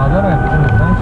Мадъра е, ти не знаеш.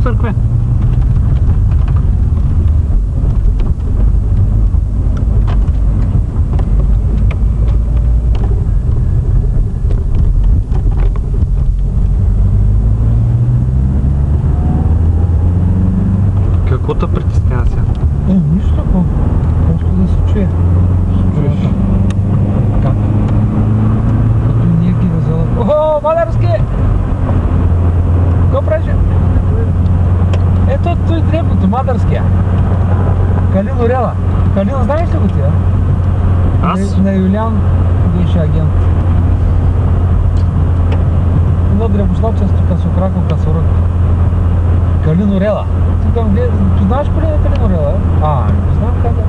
Църкве. Какво те притеснява сега? Нищо такова. Просто да се чуе. Как? Като ние ги взела. Охо, Мадарски! Какво правиш? Ето той дребното, Мадарския. Калин Орела. Калин, знаеш ли го ти, а? Аз? На Юлиан беше агент. Едно дребошлачесто късокрако късорък. Калин Орела. Ти там гледа, ти знаеш коли е Калин Орела? Не знам как е.